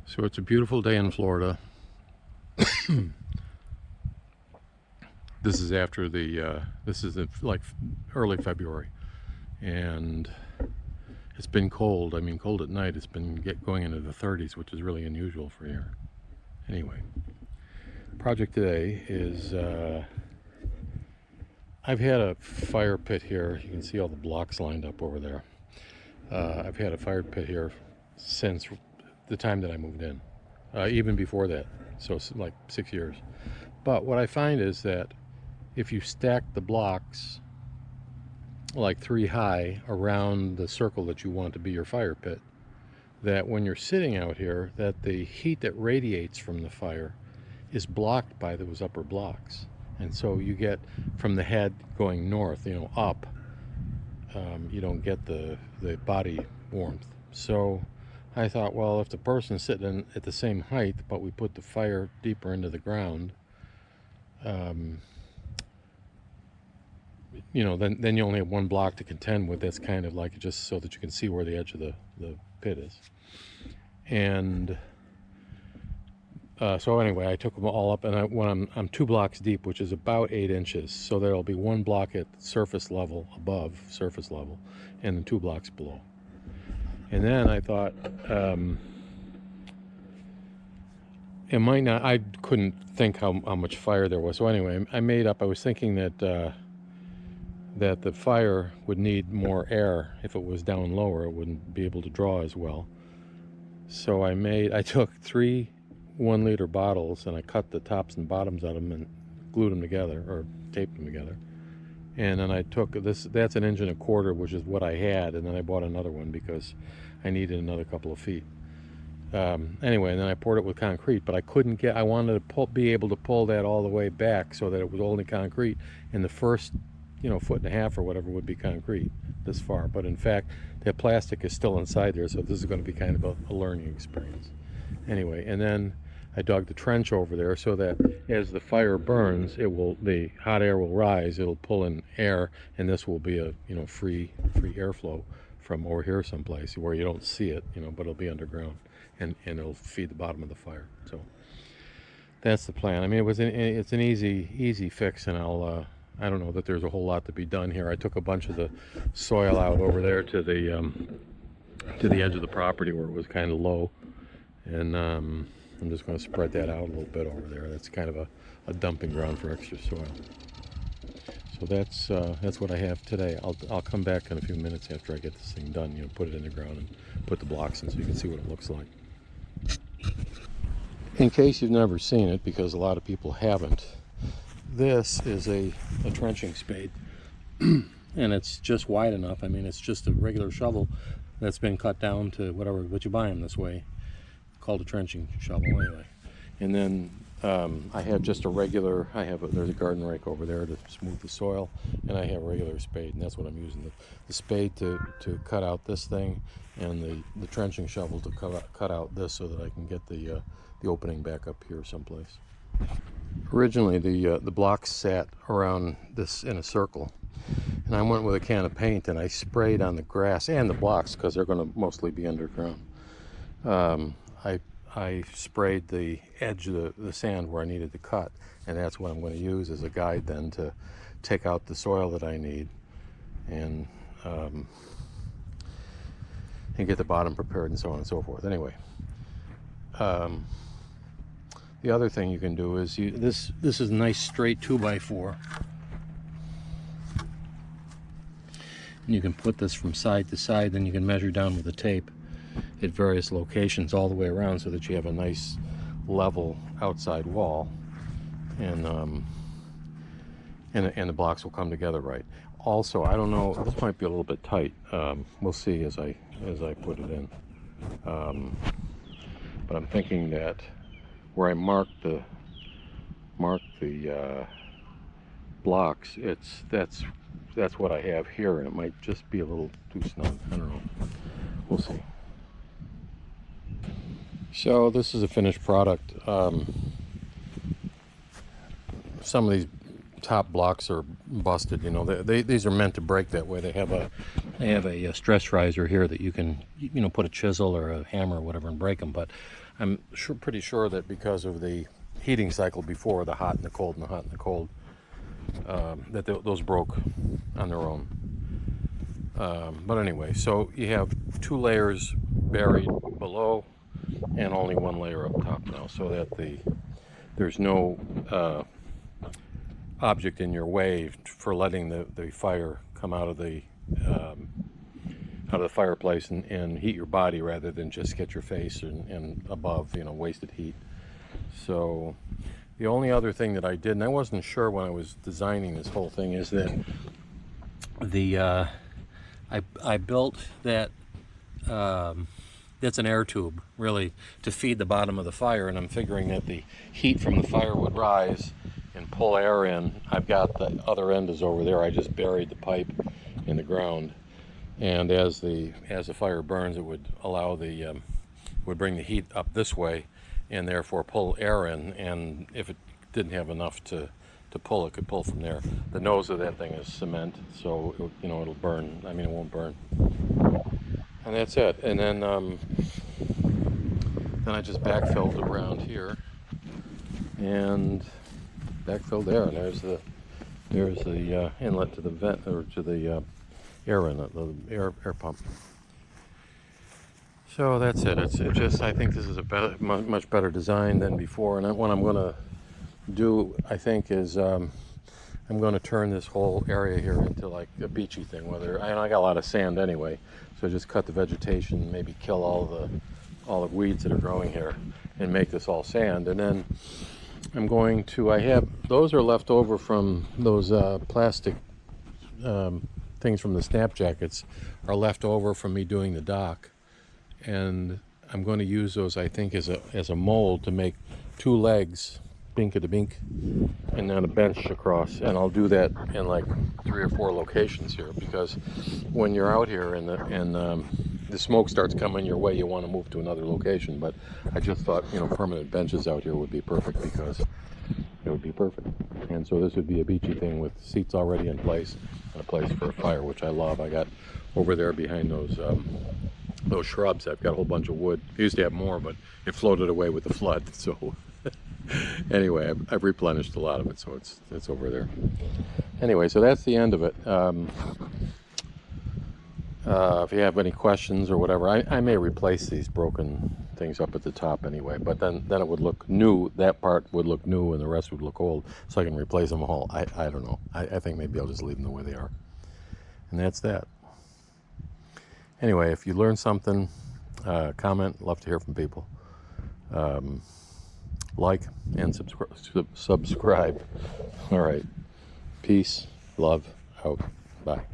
So it's a beautiful day in Florida. This is after this is like early February, and it's been cold. I mean, cold at night. It's been going into the 30s, which is really unusual for here. Anyway, project today is I've had a fire pit here. You can see all the blocks lined up over there. I've had a fire pit here since the time that I moved in, even before that, so like 6 years. But what I find is that if you stack the blocks like 3 high around the circle that you want to be your fire pit, that when you're sitting out here, that the heat that radiates from the fire is blocked by those upper blocks. And so you get from the head going north, up, you don't get the body warmth. So I thought, well, if the person's sitting at the same height, but we put the fire deeper into the ground, then you only have one block to contend with. That's kind of like just so that you can see where the edge of the pit is. And so anyway, I took them all up, and when I'm 2 blocks deep, which is about 8 inches, so there'll be 1 block at surface level, above surface level, and then 2 blocks below. And then I thought, it might not, I couldn't think how much fire there was. So anyway, I was thinking that the fire would need more air. If it was down lower, it wouldn't be able to draw as well. So I took 3 1-liter bottles, and I cut the tops and bottoms of them and glued them together, or taped them together. And then I took this, that's 1 1/4 inch, which is what I had, and then I bought another one because I needed another couple of feet. Anyway, and then I poured it with concrete, but I wanted to be able to pull that all the way back so that it was only concrete, and the first 1.5 feet or whatever would be concrete this far. But in fact, that plastic is still inside there, so this is going to be kind of a learning experience. Anyway, and then I dug the trench over there so that as the fire burns, the hot air will rise, it'll pull in air, and this will be a free airflow from over here someplace where you don't see it, but it'll be underground, and it'll feed the bottom of the fire. So that's the plan. I mean, it's an easy fix, and I don't know that there's a whole lot to be done here. I took a bunch of the soil out over there to the edge of the property where it was kind of low, and I'm just going to spread that out a little bit over there. That's kind of a dumping ground for extra soil. So that's what I have today. I'll come back in a few minutes after I get this thing done. Put it in the ground and put the blocks in so you can see what it looks like. In case you've never seen it, because a lot of people haven't, this is a trenching spade, and it's just wide enough. I mean, it's just a regular shovel that's been cut down to what you buy them this way, called a trenching shovel anyway. And then I have just a regular, there's a garden rake over there to smooth the soil, and I have a regular spade, and that's what I'm using. The spade to cut out this thing, and the trenching shovel to cut out this so that I can get the opening back up here someplace. Originally the blocks sat around this in a circle, and I went with a can of paint and I sprayed on the grass and the blocks because they're going to mostly be underground. I sprayed the edge of the sand where I needed to cut, and that's what I'm going to use as a guide then to take out the soil that I need and get the bottom prepared and so on and so forth. Anyway, the other thing you can do is this is a nice straight 2x4, and you can put this from side to side, then you can measure down with the tape at various locations all the way around so that you have a nice level outside wall, and the blocks will come together right. Also, I don't know, this might be a little bit tight. We'll see as I put it in. But I'm thinking that where I marked the blocks, that's what I have here, and it might just be a little too snug. I don't know. We'll see. So this is a finished product. Some of these top blocks are busted. These are meant to break that way. They have I have a stress riser here that you can, you know, put a chisel or a hammer or whatever and break them. But I'm pretty sure that because of the heating cycle before, the hot and the cold and the hot and the cold, that those broke on their own. But anyway, so you have 2 layers buried below and only 1 layer up top now, so that there's no object in your way for letting the fire come out of the fireplace and heat your body, rather than just get your face and above, you know, wasted heat. So the only other thing that I did, and I wasn't sure when I was designing this whole thing, is that I built that that's an air tube, really, to feed the bottom of the fire, and I'm figuring that the heat from the fire would rise and pull air in. I've got the other end is over there. I just buried the pipe in the ground, and as the fire burns, it would allow would bring the heat up this way, and therefore pull air in. And if it didn't have enough to pull, it could pull from there. The nose of that thing is cement, so you know, it'll burn. I mean, it won't burn. And that's it. And then I just backfilled around here and backfilled there. And there's the inlet to the vent, or to the air inlet, the air pump. So that's it. It's just, I think this is a much better design than before. And what I'm going to do, I think, is I'm going to turn this whole area here into like a beachy thing. I got a lot of sand anyway, so just cut the vegetation, maybe kill all the weeds that are growing here, and make this all sand. And then I'm going to, those are left over from those plastic things from the snap jackets, are left over from me doing the dock, and I'm going to use those, I think, as a mold to make 2 legs, bink-a-da-bink, and then a bench across. And I'll do that in like 3 or 4 locations here, because when you're out here and the smoke starts coming your way, you want to move to another location. But I just thought, you know, permanent benches out here would be perfect, because it would be perfect. And so this would be a beachy thing with seats already in place and a place for a fire, which I love. I got over there behind those shrubs, I've got a whole bunch of wood. I used to have more, but it floated away with the flood. So anyway, I've replenished a lot of it, so it's over there. Anyway, so that's the end of it. If you have any questions or whatever, I may replace these broken things up at the top anyway, but then it would look new. That part would look new and the rest would look old, so I can replace them all. I don't know. I think maybe I'll just leave them the way they are. And that's that. Anyway, if you learn something, comment. Love to hear from people. Like and subscribe. All right. Peace, love, out. Bye.